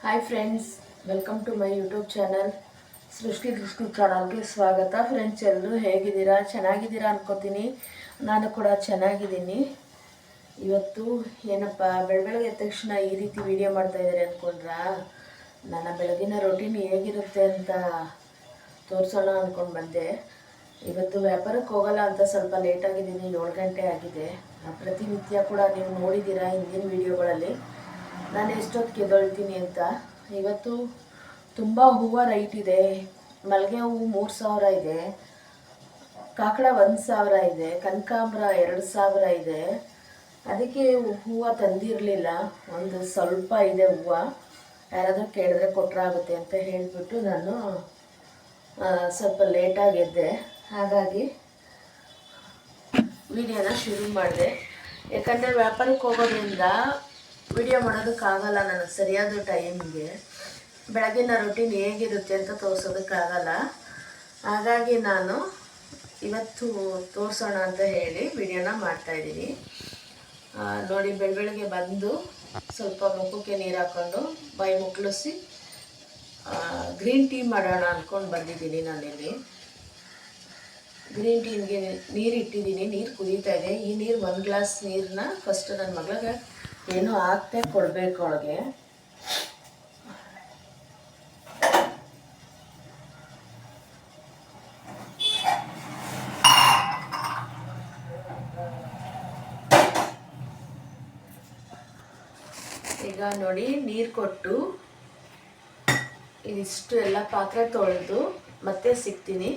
Hi friends, welcome to my YouTube channel Srishti Drishti ಚಾನಲ್ಗೆ ಸ್ವಾಗತ. Friends, ಎಲ್ಲರೂ ಹೇಗಿದ್ದೀರಾ? ಚೆನ್ನಾಗಿದ್ದೀರಾ ಅನ್ಕೋತೀನಿ. ನಾನು ಕೂಡ ಚೆನ್ನಾಗಿದ್ದೀನಿ. ಇವತ್ತು ಏನಪ್ಪ ಬೆಳಗ್ಗೆ ಎದ್ದ ತಕ್ಷಣ ಈ ರೀತಿ ವಿಡಿಯೋ ಮಾಡ್ತಾಯಿದ್ದಾರೆ ಅಂದ್ಕೊಂಡ್ರಾ? ನನ್ನ ಬೆಳಗಿನ ರೊಟೀನ್ ಹೇಗಿರುತ್ತೆ ಅಂತ ತೋರಿಸೋಣ ಅಂದ್ಕೊಂಡು ಬಂದೆ. ಇವತ್ತು ವ್ಯಾಪಾರಕ್ಕೆ ಹೋಗಲ್ಲ ಅಂತ ಸ್ವಲ್ಪ ಲೇಟಾಗಿದ್ದೀನಿ, 7 ಗಂಟೆ ಆಗಿದೆ. ಪ್ರತಿನಿತ್ಯ ಕೂಡ ನೀವು ನೋಡಿದ್ದೀರಾ ಹಿಂದಿನ ವಿಡಿಯೋಗಳಲ್ಲಿ ನಾನು ಎಷ್ಟೊತ್ತಿಗೆ ಎದ್ದೇಳ್ತೀನಿ ಅಂತ. ಇವತ್ತು ತುಂಬ ಹೂವು ರೈಟ್ ಇದೆ. ಮಲ್ಲಿಗೆ ಹೂವು 3,000 ಇದೆ, ಕಾಕಡ 1,000 ಇದೆ, ಕನಕಾಂಬರ 2,000 ಇದೆ. ಅದಕ್ಕೆ ಹೂವು ತಂದಿರಲಿಲ್ಲ, ಒಂದು ಸ್ವಲ್ಪ ಇದೆ ಹೂವು. ಯಾರಾದರೂ ಕೇಳಿದ್ರೆ ಕೊಟ್ಟರಾಗುತ್ತೆ ಅಂತ ಹೇಳಿಬಿಟ್ಟು ನಾನು ಸ್ವಲ್ಪ ಲೇಟಾಗಿ ಎದ್ದೆ. ಹಾಗಾಗಿ ವಿಡಿಯೋನ ಶುರು ಮಾಡಿದೆ. ಯಾಕಂದರೆ ವ್ಯಾಪಾರಕ್ಕೆ ಹೋಗೋದ್ರಿಂದ ವಿಡಿಯೋ ಮಾಡೋದಕ್ಕಾಗಲ್ಲ, ನನಗೆ ಸರಿಯಾದ ಟೈಮಿಗೆ ಬೆಳಗಿನ ರೊಟೀನ್ ಹೇಗಿರುತ್ತೆ ಅಂತ ತೋರಿಸೋದಕ್ಕಾಗಲ್ಲ. ಹಾಗಾಗಿ ನಾನು ಇವತ್ತು ತೋರಿಸೋಣ ಅಂತ ಹೇಳಿ ವಿಡಿಯೋನ ಮಾಡ್ತಾಯಿದ್ದೀನಿ. ನೋಡಿ, ಬೆಳಗ್ಗೆ ಬಂದು ಸ್ವಲ್ಪ ಮುಖಕ್ಕೆ ನೀರು ಹಾಕ್ಕೊಂಡು ಬಾಯಿ ಮುಕ್ಕಳಿಸಿ ಗ್ರೀನ್ ಟೀ ಮಾಡೋಣ ಅಂದ್ಕೊಂಡು ಬಂದಿದ್ದೀನಿ. ನಾನಿಲ್ಲಿ ಗ್ರೀನ್ ಟೀಗೆ ನೀರು ಇಟ್ಟಿದ್ದೀನಿ, ನೀರು ಕುದೀತಾ ಇದೆ. ಈ ನೀರು 1 ಗ್ಲಾಸ್ ನೀರನ್ನ ಫಸ್ಟ್ ನನ್ನ ಮಗಳಿಗೆ ಏನೋ ಹಾಕ್ತೆ ಕೊಡಬೇಕು ಅವಳಿಗೆ. ಈಗ ನೋಡಿ, ನೀರು ಕೊಟ್ಟು ಇದಿಷ್ಟು ಎಲ್ಲ ಪಾತ್ರೆ ತೊಳೆದು ಮತ್ತೆ ಸಿಗ್ತೀನಿ.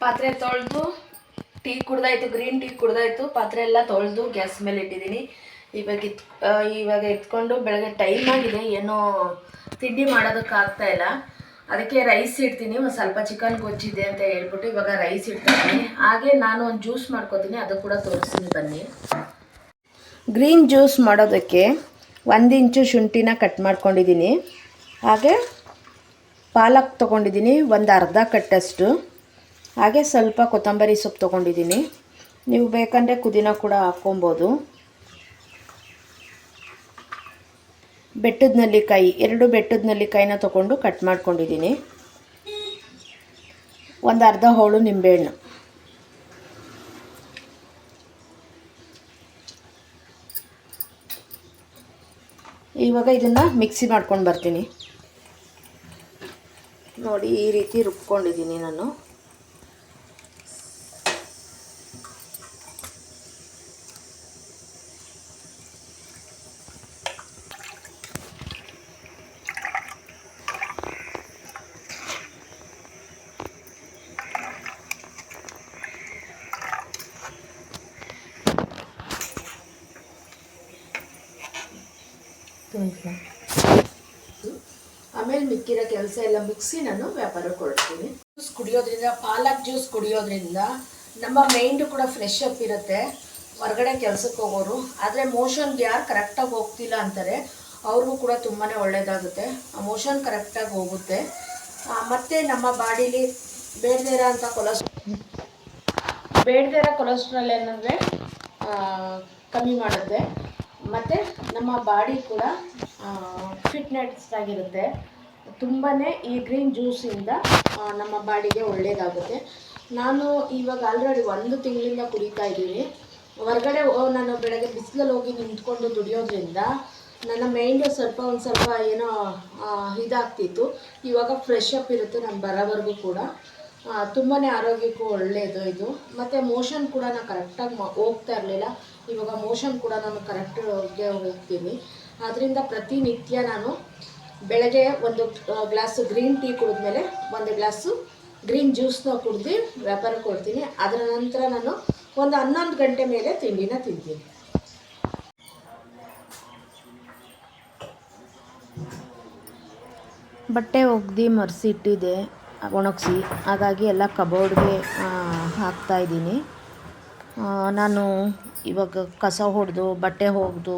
ಪಾತ್ರೆ ತೊಳೆದು ಟೀ ಕುಡ್ದಾಯ್ತು, ಗ್ರೀನ್ ಟೀ ಕುಡ್ದಾಯ್ತು. ಪಾತ್ರೆ ಎಲ್ಲ ತೊಳೆದು ಗ್ಯಾಸ್ ಮೇಲೆ ಇಟ್ಟಿದ್ದೀನಿ. ಇವಾಗ ಎತ್ಕೊಂಡು ಬೆಳಗ್ಗೆ ಟೈಮ್ ಆಗಿದೆ, ಏನೋ ತಿಂಡಿ ಮಾಡೋದಕ್ಕಾಗ್ತಾ ಇಲ್ಲ. ಅದಕ್ಕೆ ರೈಸ್ ಇಡ್ತೀನಿ. ಒಂದು ಸ್ವಲ್ಪ ಚಿಕನ್ ಗೊಜ್ಜಿದೆ ಅಂತ ಹೇಳ್ಬಿಟ್ಟು ಇವಾಗ ರೈಸ್ ಇಡ್ತೀನಿ. ಹಾಗೆ ನಾನು ಒಂದು ಜ್ಯೂಸ್ ಮಾಡ್ಕೊತೀನಿ, ಅದು ಕೂಡ ತೋರಿಸ್ತೀನಿ ಬನ್ನಿ. ಗ್ರೀನ್ ಜ್ಯೂಸ್ ಮಾಡೋದಕ್ಕೆ 1 ಇಂಚು ಶುಂಠಿನ ಕಟ್ ಮಾಡ್ಕೊಂಡಿದ್ದೀನಿ. ಹಾಗೆ ಪಾಲಕ್ ತೊಗೊಂಡಿದ್ದೀನಿ, ಒಂದು ಅರ್ಧ ಕಟ್ಟಷ್ಟು. ಹಾಗೆ ಸ್ವಲ್ಪ ಕೊತ್ತಂಬರಿ ಸೊಪ್ಪು ತೊಗೊಂಡಿದ್ದೀನಿ. ನೀವು ಬೇಕಂದರೆ ಪುದೀನ ಕೂಡ ಹಾಕ್ಕೊಬೋದು. ಬೆಟ್ಟದ ನೆಲ್ಲಿಕಾಯಿ 2 ಬೆಟ್ಟದ ನೆಲ್ಲಿಕಾಯಿನ ತೊಗೊಂಡು ಕಟ್ ಮಾಡ್ಕೊಂಡಿದ್ದೀನಿ. ಒಂದು ಅರ್ಧ ಹೋಳು ನಿಂಬೆಹಣ್ಣು. ಇವಾಗ ಇದನ್ನು ಮಿಕ್ಸಿ ಮಾಡ್ಕೊಂಡು ಬರ್ತೀನಿ. ನೋಡಿ, ಈ ರೀತಿ ರುಬ್ಕೊಂಡಿದ್ದೀನಿ ನಾನು. ಆಮೇಲೆ ಮಿಕ್ಕಿರೋ ಕೆಲಸ ಎಲ್ಲ ಮುಗಿಸಿ ನಾನು ವ್ಯಾಪಾರಕ್ಕೆ ಹೊರಡ್ತೀನಿ. ಜ್ಯೂಸ್ ಕುಡಿಯೋದ್ರಿಂದ, ಪಾಲಕ್ ಜ್ಯೂಸ್ ಕುಡಿಯೋದ್ರಿಂದ ನಮ್ಮ ಮೈಂಡು ಕೂಡ ಫ್ರೆಶ್ ಅಪ್ ಇರುತ್ತೆ. ಹೊರಗಡೆ ಕೆಲಸಕ್ಕೆ ಹೋಗೋರು ಆದರೆ ಮೋಷನ್ಗೆ ಯಾರು ಕರೆಕ್ಟಾಗಿ ಹೋಗ್ತಿಲ್ಲ ಅಂತಾರೆ ಅವ್ರಿಗೂ ಕೂಡ ತುಂಬಾ ಒಳ್ಳೆಯದಾಗುತ್ತೆ. ಮೋಷನ್ ಕರೆಕ್ಟಾಗಿ ಹೋಗುತ್ತೆ. ಮತ್ತು ನಮ್ಮ ಬಾಡೀಲಿ ಬೇಡದೇ ಇರೋ ಕೊಲೆಸ್ಟ್ರಾಲ್ ಏನಂದರೆ ಕಮ್ಮಿ ಮಾಡುತ್ತೆ. ಮತ್ತು ನಮ್ಮ ಬಾಡಿ ಕೂಡ ಫಿಟ್ನೆಸ್ ಆಗಿರುತ್ತೆ. ತುಂಬಾ ಈ ಗ್ರೀನ್ ಜ್ಯೂಸಿಂದ ನಮ್ಮ ಬಾಡಿಗೆ ಒಳ್ಳೆಯದಾಗುತ್ತೆ. ನಾನು ಇವಾಗ ಆಲ್ರೆಡಿ 1 ತಿಂಗಳಿಂದ ಕುಡಿತಾ ಇದ್ದೀನಿ. ಹೊರಗಡೆ ನಾನು ಬೆಳಗ್ಗೆ ಬಿಸಿಲಲ್ಲಿ ಹೋಗಿ ನಿಂತ್ಕೊಂಡು ದುಡಿಯೋದ್ರಿಂದ ನನ್ನ ಮೈಂಡು ಒಂದು ಸ್ವಲ್ಪ ಏನೋ ಇದಾಗ್ತಿತ್ತು. ಇವಾಗ ಫ್ರೆಶ್ ಅಪ್ ಇರುತ್ತೆ. ನಾನು ಬರೋವರೆಗೂ ಕೂಡ ತುಂಬಾ ಆರೋಗ್ಯಕ್ಕೂ ಒಳ್ಳೆಯದು ಇದು. ಮತ್ತು ಮೋಷನ್ ಕೂಡ ನಾನು ಕರೆಕ್ಟಾಗಿ ಹೋಗ್ತಾ ಇರಲಿಲ್ಲ. ಇವಾಗ ಮೋಷನ್ ಕೂಡ ನಾನು ಕರೆಕ್ಟಾಗಿ ಹೋಗ್ತೀನಿ. ಆದ್ದರಿಂದ ಪ್ರತಿನಿತ್ಯ ನಾನು ಬೆಳಗ್ಗೆ 1 ಗ್ಲಾಸು ಗ್ರೀನ್ ಟೀ ಕುಡಿದ್ಮೇಲೆ 1 ಗ್ಲಾಸು ಗ್ರೀನ್ ಜ್ಯೂಸ್ನ ಕುಡಿದು ವ್ಯಾಪಾರಕ್ಕೆ ಕೊಡ್ತೀನಿ. ಅದರ ನಂತರ ನಾನು ಒಂದು 11 ಗಂಟೆ ಮೇಲೆ ತಿಂಡಿನ ತಿಂತೀನಿ. ಬಟ್ಟೆ ಒಗ್ದು ಮರೆಸಿ ಇಟ್ಟಿದ್ದೆ ಒಣಗಿಸಿ, ಹಾಗಾಗಿ ಎಲ್ಲ ಕಬೋರ್ಡ್ಗೆ ಹಾಕ್ತಾಯಿದ್ದೀನಿ. ನಾನು ಇವಾಗ ಕಸ ಹೊಡೆದು ಬಟ್ಟೆ ಒಗ್ದು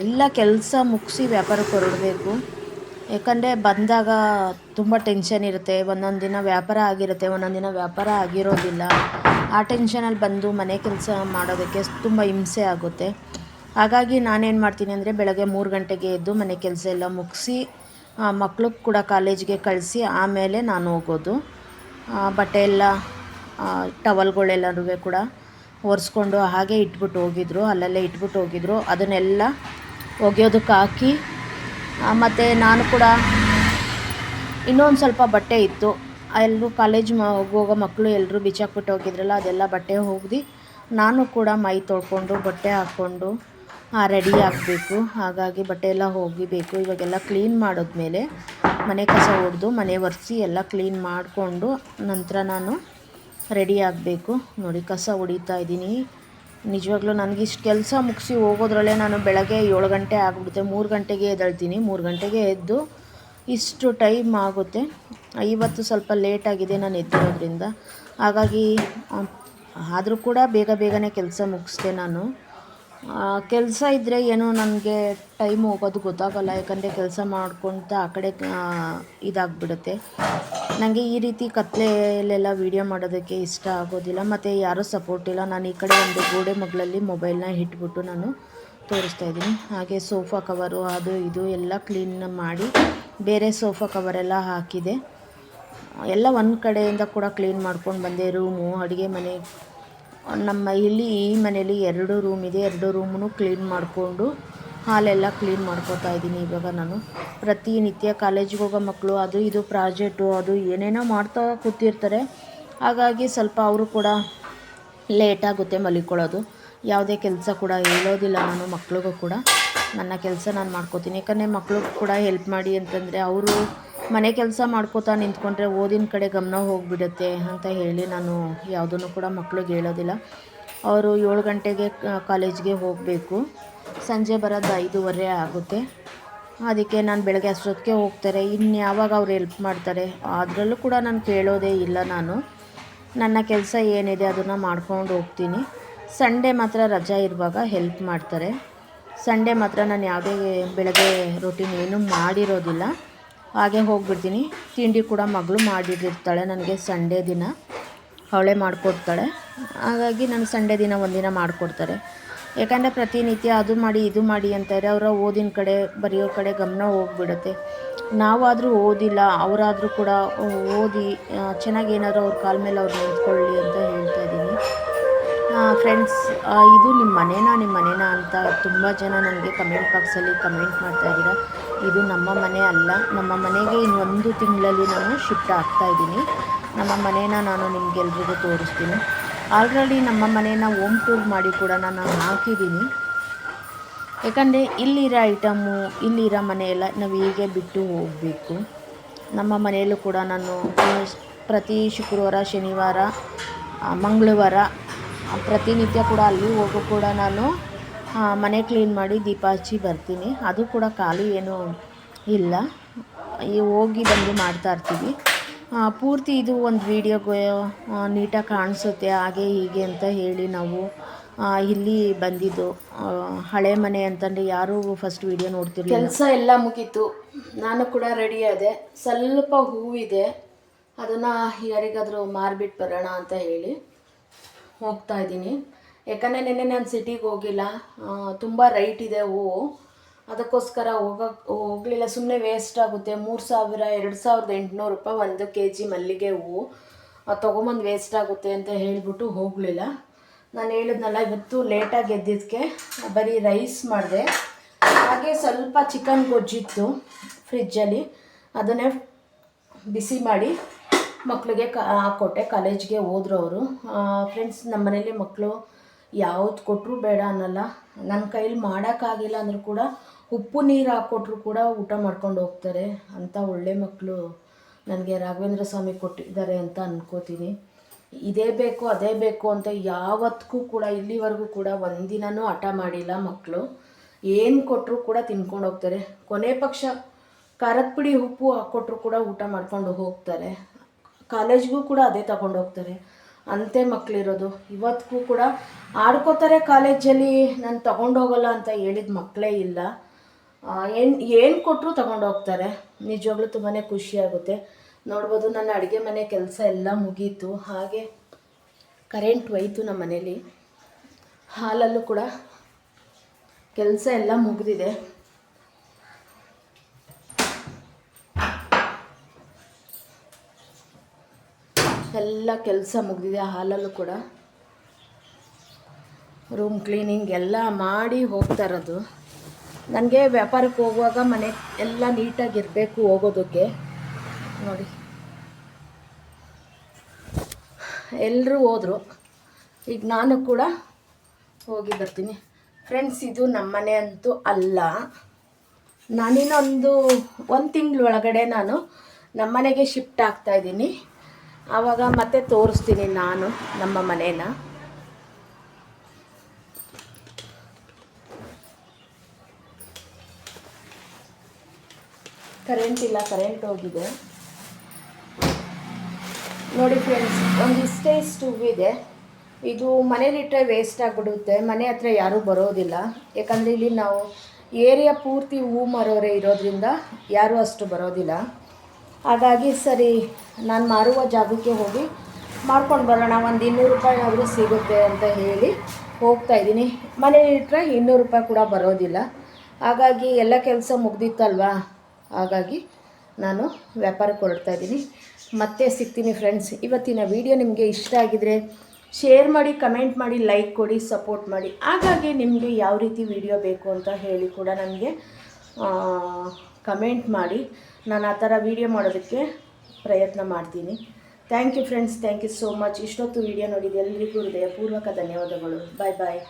ಎಲ್ಲ ಕೆಲಸ ಮುಗಿಸಿ ವ್ಯಾಪಾರಕ್ಕೆ ಹೊರಡಬೇಕು. ಯಾಕಂದರೆ ಬಂದಾಗ ತುಂಬ ಟೆನ್ಷನ್ ಇರುತ್ತೆ. ಒಂದೊಂದು ದಿನ ವ್ಯಾಪಾರ ಆಗಿರುತ್ತೆ, ಒಂದೊಂದು ದಿನ ವ್ಯಾಪಾರ ಆಗಿರೋದಿಲ್ಲ. ಆ ಟೆನ್ಷನಲ್ಲಿ ಬಂದು ಮನೆ ಕೆಲಸ ಮಾಡೋದಕ್ಕೆ ತುಂಬ ಹಿಂಸೆ ಆಗುತ್ತೆ. ಹಾಗಾಗಿ ನಾನೇನು ಮಾಡ್ತೀನಿ ಅಂದರೆ ಬೆಳಗ್ಗೆ 3 ಗಂಟೆಗೆ ಎದ್ದು ಮನೆ ಕೆಲಸ ಎಲ್ಲ ಮುಗಿಸಿ ಮಕ್ಳಿಗೆ ಕೂಡ ಕಾಲೇಜಿಗೆ ಕಳಿಸಿ ಆಮೇಲೆ ನಾನು ಹೋಗೋದು. ಬಟ್ಟೆ ಎಲ್ಲ ಟವಲ್ಗಳೆಲ್ಲರೂ ಕೂಡ ಒರೆಸ್ಕೊಂಡು ಹಾಗೆ ಇಟ್ಬಿಟ್ಟು ಹೋಗಿದ್ರು, ಅಲ್ಲಲ್ಲೇ ಇಟ್ಬಿಟ್ಟು ಹೋಗಿದ್ರು. ಅದನ್ನೆಲ್ಲ ಒಗೆಯೋದಕ್ಕೆ ಹಾಕಿ ಮತ್ತು ನಾನು ಕೂಡ ಇನ್ನೊಂದು ಸ್ವಲ್ಪ ಬಟ್ಟೆ ಇತ್ತು, ಎಲ್ಲರೂ ಕಾಲೇಜ್ ಹೋಗೋ ಮಕ್ಕಳು ಎಲ್ಲರೂ ಬಿಚ್ಚಾಕ್ಬಿಟ್ಟು ಹೋಗಿದ್ರಲ್ಲ, ಅದೆಲ್ಲ ಬಟ್ಟೆ ಒಗ್ದು ನಾನು ಕೂಡ ಮೈ ತೊಳ್ಕೊಂಡು ಬಟ್ಟೆ ಹಾಕ್ಕೊಂಡು ರೆಡಿ ಆಗಬೇಕು. ಹಾಗಾಗಿ ಬಟ್ಟೆ ಎಲ್ಲ ಒಗಿಬೇಕು. ಇವಾಗೆಲ್ಲ ಕ್ಲೀನ್ ಮಾಡಿದ್ಮೇಲೆ ಮನೆ ಕಸ ಹೊಡೆದು ಮನೆ ಒರೆಸಿ ಎಲ್ಲ ಕ್ಲೀನ್ ಮಾಡಿಕೊಂಡು ನಂತರ ನಾನು ರೆಡಿ ಆಗಬೇಕು. ನೋಡಿ ಕಸ ಹೊಡಿತಾ ಇದ್ದೀನಿ. ನಿಜವಾಗ್ಲೂ ನನಗಿಷ್ಟು ಕೆಲಸ ಮುಗಿಸಿ ಹೋಗೋದ್ರಲ್ಲೇ ನಾನು ಬೆಳಗ್ಗೆ 7 ಗಂಟೆ ಆಗಿಬಿಡುತ್ತೆ. 3 ಗಂಟೆಗೆ ಎದ್ದೇಳ್ತೀನಿ. 3 ಗಂಟೆಗೆ ಎದ್ದು ಇಷ್ಟು ಟೈಮ್ ಆಗುತ್ತೆ. ಇವತ್ತು ಸ್ವಲ್ಪ ಲೇಟಾಗಿದೆ ನಾನು ಎದ್ದಿರೋದ್ರಿಂದ. ಹಾಗಾಗಿ ಆದರೂ ಕೂಡ ಬೇಗನೆ ಕೆಲಸ ಮುಗಿಸ್ದೆ ನಾನು. ಕೆಲಸ ಇದ್ದರೆ ಏನೋ ನನಗೆ ಟೈಮ್ ಹೋಗೋದು ಗೊತ್ತಾಗಲ್ಲ. ಯಾಕಂದರೆ ಕೆಲಸ ಮಾಡ್ಕೊತ ಆ ಕಡೆ ಇದಾಗ್ಬಿಡುತ್ತೆ. ನನಗೆ ಈ ರೀತಿ ಕತ್ಲೆಯಲ್ಲೆಲ್ಲ ವೀಡಿಯೋ ಮಾಡೋದಕ್ಕೆ ಇಷ್ಟ ಆಗೋದಿಲ್ಲ. ಮತ್ತು ಯಾರೂ ಸಪೋರ್ಟ್ ಇಲ್ಲ. ನಾನು ಈ ಕಡೆ ಒಂದು ಗೋಡೆ ಮಗ್ಳಲ್ಲಿ ಮೊಬೈಲ್ನ ಇಟ್ಬಿಟ್ಟು ನಾನು ತೋರಿಸ್ತಾಯಿದ್ದೀನಿ. ಹಾಗೆ ಸೋಫಾ ಕವರು ಅದು ಇದು ಎಲ್ಲ ಕ್ಲೀನ್ ಮಾಡಿ ಬೇರೆ ಸೋಫಾ ಕವರೆಲ್ಲ ಹಾಕಿದೆ. ಎಲ್ಲ ಒಂದು ಕಡೆಯಿಂದ ಕೂಡ ಕ್ಲೀನ್ ಮಾಡ್ಕೊಂಡು ಬಂದೆ. ರೂಮು, ಅಡುಗೆ ಮನೆ, ನಮ್ಮ ಇಲ್ಲಿ ಈ ಮನೇಲಿ 2 ರೂಮ್ ಇದೆ. 2 ರೂಮನ್ನು ಕ್ಲೀನ್ ಮಾಡಿಕೊಂಡು ಹಾಲೆಲ್ಲ ಕ್ಲೀನ್ ಮಾಡ್ಕೋತಾ ಇದ್ದೀನಿ. ಇವಾಗ ನಾನು ಪ್ರತಿನಿತ್ಯ ಕಾಲೇಜಿಗೆ ಹೋಗೋ ಮಕ್ಕಳು ಅದು ಇದು ಪ್ರಾಜೆಕ್ಟು ಅದು ಏನೇನೋ ಮಾಡ್ತಾ ಕೂತಿರ್ತಾರೆ. ಹಾಗಾಗಿ ಸ್ವಲ್ಪ ಅವರು ಕೂಡ ಲೇಟಾಗುತ್ತೆ ಮಲಿಕೊಳ್ಳೋದು. ಯಾವುದೇ ಕೆಲಸ ಕೂಡ ಹೇಳೋದಿಲ್ಲ ನಾನು ಮಕ್ಳಿಗೂ ಕೂಡ. ನನ್ನ ಕೆಲಸ ನಾನು ಮಾಡ್ಕೋತೀನಿ. ಯಾಕಂದರೆ ಮಕ್ಳಿಗೂ ಕೂಡ ಹೆಲ್ಪ್ ಮಾಡಿ ಅಂತಂದರೆ ಅವರು ಮನೆ ಕೆಲಸ ಮಾಡ್ಕೋತಾ ನಿಂತ್ಕೊಂಡ್ರೆ ಓದಿನ ಕಡೆ ಗಮನ ಹೋಗಿಬಿಡುತ್ತೆ ಅಂತ ಹೇಳಿ ನಾನು ಯಾವುದನ್ನು ಕೂಡ ಮಕ್ಳಿಗೆ ಹೇಳೋದಿಲ್ಲ. ಅವರು 7 ಗಂಟೆಗೆ ಕಾಲೇಜ್ಗೆ ಹೋಗಬೇಕು. ಸಂಜೆ ಬರೋದು 5:15 ಆಗುತ್ತೆ. ಅದಕ್ಕೆ ನಾನು ಬೆಳಗ್ಗೆ ಅಷ್ಟೊತ್ತಿಗೆ ಹೋಗ್ತಾರೆ. ಇನ್ಯಾವಾಗ ಅವ್ರು ಹೆಲ್ಪ್ ಮಾಡ್ತಾರೆ? ಅದರಲ್ಲೂ ಕೂಡ ನಾನು ಕೇಳೋದೇ ಇಲ್ಲ. ನಾನು ನನ್ನ ಕೆಲಸ ಏನಿದೆ ಅದನ್ನು ಮಾಡ್ಕೊಂಡು ಹೋಗ್ತೀನಿ. ಸಂಡೇ ಮಾತ್ರ ರಜಾ ಇರುವಾಗ ಹೆಲ್ಪ್ ಮಾಡ್ತಾರೆ. ಸಂಡೇ ಮಾತ್ರ ನಾನು ಯಾವುದೇ ಬೆಳಗ್ಗೆ ರೊಟೀನ್ ಏನೂ ಮಾಡಿರೋದಿಲ್ಲ, ಹಾಗೆ ಹೋಗಿಬಿಡ್ತೀನಿ. ತಿಂಡಿ ಕೂಡ ಮಗಳು ಮಾಡಿಟ್ಟಿರ್ತಾಳೆ ನನಗೆ. ಸಂಡೇ ದಿನ ಅವಳೇ ಮಾಡಿಕೊಡ್ತಾಳೆ. ಹಾಗಾಗಿ ನಾನು ಸಂಡೇ ದಿನ ಒಂದಿನ ಮಾಡಿಕೊಡ್ತಾರೆ. ಯಾಕಂದರೆ ಪ್ರತಿನಿತ್ಯ ಅದು ಮಾಡಿ ಇದು ಮಾಡಿ ಅಂತಾರೆ. ಅವರ ಓದಿನ ಕಡೆ ಬರೆಯೋ ಕಡೆ ಗಮನ ಹೋಗಿಬಿಡುತ್ತೆ. ನಾವಾದರೂ ಓದಿಲ್ಲ, ಅವರಾದರೂ ಕೂಡ ಓದಿ ಚೆನ್ನಾಗಿ ಏನಾದರೂ ಅವ್ರ ಕಾಲ ಮೇಲೆ ಅವ್ರು ನಿಂತ್ಕೊಳ್ಳಿ ಅಂತ ಹೇಳ್ತಾ ಇದ್ದೀನಿ. ಫ್ರೆಂಡ್ಸ್, ಇದು ನಿಮ್ಮ ಮನೇನಾ ಅಂತ ತುಂಬ ಜನ ನನಗೆ ಕಮೆಂಟ್ ಬಾಕ್ಸಲ್ಲಿ ಕಮೆಂಟ್ ಮಾಡ್ತಾಯಿದ್ದೀರ. ಇದು ನಮ್ಮ ಮನೆ ಅಲ್ಲ. ನಮ್ಮ ಮನೆಗೆ ಇನ್ನೊಂದು ತಿಂಗಳಲ್ಲಿ ನಾನು ಶಿಫ್ಟ್ ಆಗ್ತಾಯಿದ್ದೀನಿ. ನಮ್ಮ ಮನೇನ ನಾನು ನಿಮಗೆಲ್ರಿಗೂ ತೋರಿಸ್ತೀನಿ. ಆಲ್ರೆಡಿ ನಮ್ಮ ಮನೇನ ಹೋಮ್ ಟೂರ್ ಮಾಡಿ ಕೂಡ ನಾನು ಹಾಕಿದ್ದೀನಿ. ಯಾಕಂದರೆ ಇಲ್ಲಿರೋ ಐಟಮು, ಇಲ್ಲಿರೋ ಮನೆಯೆಲ್ಲ ನಾವು ಹೀಗೆ ಬಿಟ್ಟು ಹೋಗಬೇಕು. ನಮ್ಮ ಮನೆಯಲ್ಲೂ ಕೂಡ ನಾನು ಪ್ರತಿ ಶುಕ್ರವಾರ, ಶನಿವಾರ, ಮಂಗಳವಾರ ಪ್ರತಿನಿತ್ಯ ಕೂಡ ಅಲ್ಲಿ ಹೋಗೋ ಕೂಡ ನಾನು ಮನೆ ಕ್ಲೀನ್ ಮಾಡಿ ದೀಪ ಹಚ್ಚಿ ಬರ್ತೀನಿ. ಅದು ಕೂಡ ಖಾಲಿ ಏನೂ ಇಲ್ಲ, ಹೋಗಿ ಬಂದು ಮಾಡ್ತಾಯಿರ್ತೀವಿ. ಪೂರ್ತಿ ಇದು ಒಂದು ವೀಡಿಯೋಗೆ ನೀಟಾಗಿ ಕಾಣಿಸುತ್ತೆ ಹಾಗೆ ಹೀಗೆ ಅಂತ ಹೇಳಿ ನಾವು ಇಲ್ಲಿ ಬಂದಿದ್ದು. ಹಳೆ ಮನೆ ಅಂತಂದರೆ ಯಾರೂ ಫಸ್ಟ್ ವೀಡಿಯೋ ನೋಡ್ತಿರ್ಲಿಲ್ಲ. ಕೆಲಸ ಎಲ್ಲ ಮುಗೀತು, ನಾನು ಕೂಡ ರೆಡಿ ಆದೆ. ಸ್ವಲ್ಪ ಹೂವಿದೆ, ಅದನ್ನು ಯಾರಿಗಾದರೂ ಮಾರಿಬಿಟ್ಟು ಬರೋಣ ಅಂತ ಹೇಳಿ ಹೋಗ್ತಾಯಿದ್ದೀನಿ. ಯಾಕಂದರೆ ನೆನ್ನೆ ನಾನು ಸಿಟಿಗೆ ಹೋಗಿಲ್ಲ, ತುಂಬ ರೈಟ್ ಇದೆ ಹೂವು, ಅದಕ್ಕೋಸ್ಕರ ಹೋಗಲಿಲ್ಲ. ಸುಮ್ಮನೆ ವೇಸ್ಟ್ ಆಗುತ್ತೆ. 2,800 ರೂಪಾಯಿ 1 kg ಮಲ್ಲಿಗೆ ಹೂವು ತೊಗೊಂಬಂದು ವೇಸ್ಟ್ ಆಗುತ್ತೆ ಅಂತ ಹೇಳಿಬಿಟ್ಟು ಹೋಗಲಿಲ್ಲ. ನಾನು ಹೇಳಿದ್ನಲ್ಲ, ಇವತ್ತು ಲೇಟಾಗಿ ಎದ್ದಿದ್ದಕ್ಕೆ ಬರೀ ರೈಸ್ ಮಾಡಿದೆ. ಹಾಗೆ ಸ್ವಲ್ಪ ಚಿಕನ್ ಗೊಜ್ಜಿತ್ತು ಫ್ರಿಜ್ಜಲ್ಲಿ, ಅದನ್ನೇ ಬಿಸಿ ಮಾಡಿ ಮಕ್ಕಳಿಗೆ ಕೊಟ್ಟೆ. ಕಾಲೇಜ್ಗೆ ಹೋದ್ರು ಅವರು. ಫ್ರೆಂಡ್ಸ್, ನಮ್ಮ ಮನೇಲಿ ಮಕ್ಕಳು ಯಾವ್ದು ಕೊಟ್ಟರು ಬೇಡ ಅನ್ನಲ್ಲ. ನನ್ನ ಕೈಲಿ ಮಾಡೋಕ್ಕಾಗಿಲ್ಲ ಅಂದರೂ ಕೂಡ ಉಪ್ಪು ನೀರು ಹಾಕ್ಕೊಟ್ರು ಕೂಡ ಊಟ ಮಾಡ್ಕೊಂಡು ಹೋಗ್ತಾರೆ. ಅಂಥ ಒಳ್ಳೆ ಮಕ್ಕಳು ನನಗೆ ರಾಘವೇಂದ್ರ ಸ್ವಾಮಿ ಕೊಟ್ಟಿದ್ದಾರೆ ಅಂತ ಅಂದ್ಕೋತೀನಿ. ಇದೇ ಬೇಕು ಅದೇ ಬೇಕು ಅಂತ ಯಾವತ್ತಿಗೂ ಕೂಡ ಇಲ್ಲಿವರೆಗೂ ಕೂಡ ಒಂದಿನನೂ ಹಠ ಮಾಡಿಲ್ಲ ಮಕ್ಕಳು. ಏನು ಕೊಟ್ಟರು ಕೂಡ ತಿನ್ಕೊಂಡು ಹೋಗ್ತಾರೆ. ಕೊನೆ ಪಕ್ಷ ಖಾರದ ಪುಡಿ ಉಪ್ಪು ಹಾಕ್ಕೊಟ್ರು ಕೂಡ ಊಟ ಮಾಡ್ಕೊಂಡು ಹೋಗ್ತಾರೆ. ಕಾಲೇಜ್ಗೂ ಕೂಡ ಅದೇ ತಗೊಂಡು ಹೋಗ್ತಾರೆ. ಅಂತೆ ಮಕ್ಕಳಿರೋದು. ಇವತ್ತಿಗೂ ಕೂಡ ಆಡ್ಕೋತಾರೆ ಕಾಲೇಜಲ್ಲಿ. ನಾನು ತೊಗೊಂಡೋಗಲ್ಲ ಅಂತ ಹೇಳಿದ ಮಕ್ಕಳೇ ಇಲ್ಲ. ಏನು ಕೊಟ್ಟರು ತೊಗೊಂಡೋಗ್ತಾರೆ. ನಿಜವಾಗ್ಲೂ ತುಂಬಾ ಖುಷಿಯಾಗುತ್ತೆ. ನೋಡ್ಬೋದು, ನನ್ನ ಅಡುಗೆ ಮನೆ ಕೆಲಸ ಎಲ್ಲ ಮುಗೀತು. ಹಾಗೆ ಕರೆಂಟ್ ಹೋಯ್ತು ನಮ್ಮ ಮನೇಲಿ. ಹಾಲಲ್ಲೂ ಕೂಡ ಕೆಲಸ ಎಲ್ಲ ಮುಗಿದಿದೆ. ಎಲ್ಲ ಕೆಲಸ ಮುಗಿದಿದೆ. ಹಾಲಲ್ಲೂ ಕೂಡ ರೂಮ್ ಕ್ಲೀನಿಂಗ್ ಎಲ್ಲ ಮಾಡಿ ಹೋಗ್ತಾ ಇರೋದು. ನನಗೆ ವ್ಯಾಪಾರಕ್ಕೆ ಹೋಗುವಾಗ ಮನೆ ಎಲ್ಲ ನೀಟಾಗಿರಬೇಕು ಹೋಗೋದಕ್ಕೆ. ನೋಡಿ, ಎಲ್ಲರೂ ಹೋದರು, ಈಗ ನಾನು ಕೂಡ ಹೋಗಿ ಬರ್ತೀನಿ. ಫ್ರೆಂಡ್ಸ್, ಇದು ನಮ್ಮ ಮನೆ ಅಂತೂ ಅಲ್ಲ. ನಾನಿನ್ನೊಂದು 1 ತಿಂಗಳ ಒಳಗಡೆ ನಾನು ನಮ್ಮ ಮನೆಗೆ ಶಿಫ್ಟ್ ಆಗ್ತಾಯಿದ್ದೀನಿ. ಆವಾಗ ಮತ್ತೆ ತೋರಿಸ್ತೀನಿ ನಾನು ನಮ್ಮ ಮನೇನ. ಕರೆಂಟ್ ಇಲ್ಲ, ಕರೆಂಟ್ ಹೋಗಿದೆ. ನೋಡಿ ಫ್ರೆಂಡ್ಸ್, ಇಷ್ಟು ಹೂವಿದೆ. ಇದು ಮನೇಲಿಟ್ಟರೆ ವೇಸ್ಟ್ ಆಗಿಬಿಡುತ್ತೆ. ಮನೆ ಹತ್ರ ಯಾರೂ ಬರೋದಿಲ್ಲ. ಯಾಕಂದರೆ ಇಲ್ಲಿ ನಾವು ಏರಿಯಾ ಪೂರ್ತಿ ಹೂ ಮಾರೋರೇ ಇರೋದ್ರಿಂದ ಯಾರೂ ಅಷ್ಟು ಬರೋದಿಲ್ಲ. ಹಾಗಾಗಿ ಸರಿ, ನಾನು ಮಾರುವ ಜಾಗಕ್ಕೆ ಹೋಗಿ ಮಾಡ್ಕೊಂಡು ಬರೋಣ, ಒಂದು 200 ರೂಪಾಯಿ ಆದರೂ ಸಿಗುತ್ತೆ ಅಂತ ಹೇಳಿ ಹೋಗ್ತಾಯಿದ್ದೀನಿ. ಮನೇಲಿಟ್ಟರೆ 200 ರೂಪಾಯಿ ಕೂಡ ಬರೋದಿಲ್ಲ. ಹಾಗಾಗಿ ಎಲ್ಲ ಕೆಲಸ ಮುಗ್ದಿತ್ತಲ್ವಾ, ಹಾಗಾಗಿ ನಾನು ವ್ಯಾಪಾರಕ್ಕೆ ಹೊರಡ್ತಾಯಿದ್ದೀನಿ. ಮತ್ತೆ ಸಿಗ್ತೀನಿ ಫ್ರೆಂಡ್ಸ್. ಇವತ್ತಿನ ವಿಡಿಯೋ ನಿಮಗೆ ಇಷ್ಟ ಆಗಿದರೆ ಶೇರ್ ಮಾಡಿ, ಕಮೆಂಟ್ ಮಾಡಿ, ಲೈಕ್ ಕೊಡಿ, ಸಪೋರ್ಟ್ ಮಾಡಿ. ಹಾಗಾಗಿ ನಿಮಗೆ ಯಾವ ರೀತಿ ವಿಡಿಯೋ ಬೇಕು ಅಂತ ಹೇಳಿ ಕೂಡ ನನಗೆ ಕಮೆಂಟ್ ಮಾಡಿ. ನಾನು ಆ ಥರ ವಿಡಿಯೋ ಮಾಡೋದಕ್ಕೆ ಪ್ರಯತ್ನ ಮಾಡ್ತೀನಿ. Thank you friends, thank you so much. ಇಷ್ಟೊತ್ತು ವಿಡಿಯೋ ನೋಡಿದ್ದು ಎಲ್ರಿಗೂ ಹೃದಯಪೂರ್ವಕ ಧನ್ಯವಾದಗಳು. ಬಾಯ್ ಬಾಯ್.